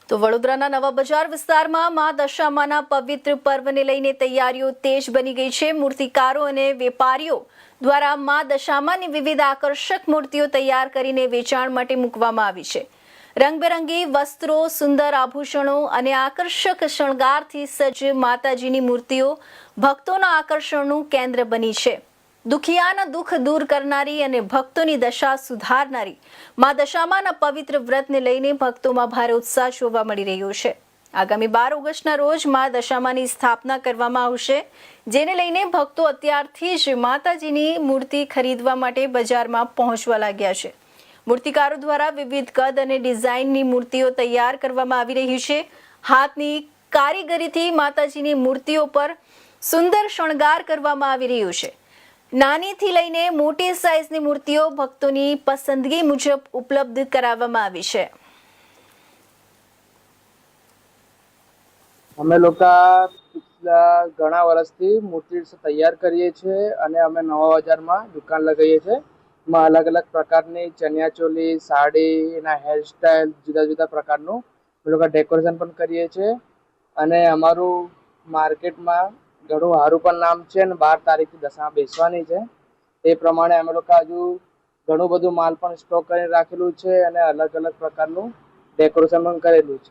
તો વડોદરાના નવા બજાર વિસ્તારમાં મા દશામાના પવિત્ર પર્વને લઈને તૈયારીઓ તેજ બની ગઈ છે। મૂર્તિકારો અને વેપારીઓ દ્વારા મા દશામાની વિવિધ આકર્ષક મૂર્તિઓ તૈયાર કરીને વેચાણ માટે મૂકવામાં આવી છે। રંગબેરંગી વસ્ત્રો, સુંદર આભૂષણો અને આકર્ષક શણગારથી સજ્જ માતાજીની મૂર્તિઓ ભક્તોના આકર્ષણનું કેન્દ્ર બની છે। દુખિયાના દુઃખ દૂર કરનારી અને ભક્તોની દશા સુધારનારી મા દશામાના પવિત્ર વ્રતને લઈને ભક્તોમાં ભારે ઉત્સાહ જોવા મળી રહ્યો છે। આગામી 12 ઓગસ્ટના રોજ મા દશામાની સ્થાપના કરવામાં આવશે, જેને લઈને ભક્તો અત્યારથી જ માતાજીની મૂર્તિ ખરીદવા માટે બજારમાં પહોંચવા લાગ્યા છે। મૂર્તિકારો દ્વારા વિવિધ કદ અને ડિઝાઇનની મૂર્તિઓ તૈયાર કરવામાં આવી રહી છે। હાથની કારીગરીથી માતાજીની મૂર્તિઓ પર સુંદર શણગાર કરવામાં આવી રહ્યો છે। નાનીથી લઈને મોટી સાઈઝની મૂર્તિઓ ભક્તોની પસંદગી મુજબ ઉપલબ્ધ કરાવવામાં આવી છે। અમે લોકો પિછલા ઘણા વર્ષથી મૂર્તિ તૈયાર કરીએ છીએ અને અમે નવા બજારમાં દુકાન લગાવીએ છીએ। એમાં અલગ અલગ પ્રકારની ચણિયાચોલી, સાડી એના હેરસ્ટાઈલ જુદા જુદા પ્રકારનું અમે લોકો ડેકોરેશન પણ કરીએ છીએ અને અમારું માર્કેટમાં ઘણું સારું પણ નામ છે અને 12 તારીખથી દશા બેસવાની છે। એ પ્રમાણે અમે લોકો હજુ ઘણું બધું માલ પણ સ્ટોક કરીને રાખેલું છે અને અલગ અલગ પ્રકારનું ડેકોરેશન પણ કરેલું છે।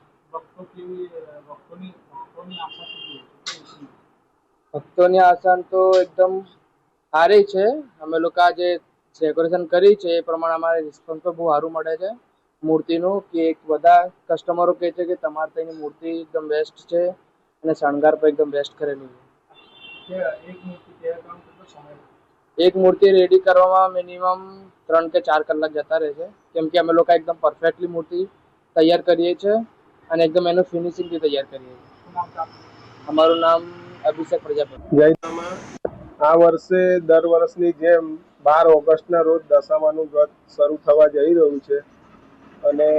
ભક્તોની આશા તો એકદમ સારી છે। અમે લોકો જે ડેકોરેશન કરી છે એ પ્રમાણે અમારે રિસ્પોન્સ તો બહુ સારું મળે છે મૂર્તિનું, કે બધા કસ્ટમરો કહે છે કે તમારે ત્યાંની મૂર્તિ એકદમ બેસ્ટ છે અને શણગાર પણ એકદમ બેસ્ટ કરેલું છે। એક મૂર્તિ રેડી કરવામાં મિનિમમ 3 કે 4 કલાક જતા રહે છે, કેમ કે અમે લોકો એકદમ પરફેક્ટલી મૂર્તિ તૈયાર કરીએ છીએ અને એકદમ એનું ફિનિશિંગથી તૈયાર કરીએ છીએ। અમારું નામ અભિષેક પ્રજાપતિ। આ વર્ષે દર વર્ષની જેમ 12 ઓગસ્ટના રોજ દશામાનું વ્રત શરૂ થવા જઈ રહ્યું છે અને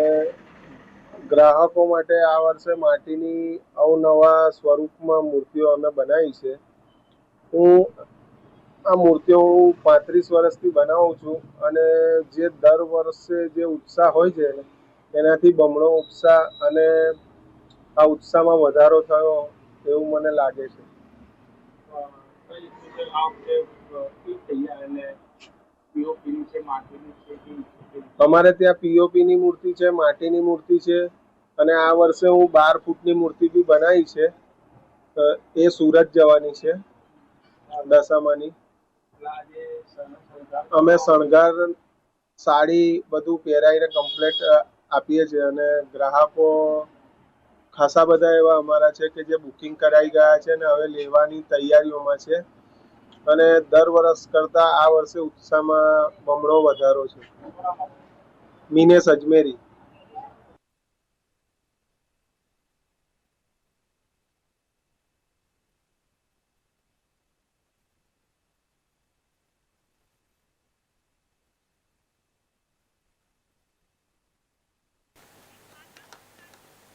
ગ્રાહકો માટે આ વર્ષે માટીની અવનવા સ્વરૂપમાં મૂર્તિઓ અમે બનાવી છે। આ મૂર્તિઓ 35 વર્ષથી બનાવું છું અને જે દર વર્ષે જે ઉત્સાહ હોય છે એનાથી બમણો ઉત્સાહ અને આ ઉત્સાહમાં વધારો થયો એવું મને લાગે છે। અમારે ત્યાં પીઓપીની મૂર્તિ છે, માટીની મૂર્તિ છે અને આ વર્ષે હું 12 ફૂટની મૂર્તિ બી બનાવી છે। એ સુરત જવાની છે દશામાની। અમે શણગાર, સાડી બધું પહેરાઈને કમ્પ્લેટ આપીએ છીએ અને ગ્રાહકો ખાસા બધા એવા અમારા છે કે જે બુકિંગ કરાવી ગયા છે અને હવે લેવાની તૈયારીઓમાં છે અને દર વર્ષ કરતાં આ વર્ષે ઉત્સાહમાં બમણો વધારો છે। મિનેશ અજમેરી।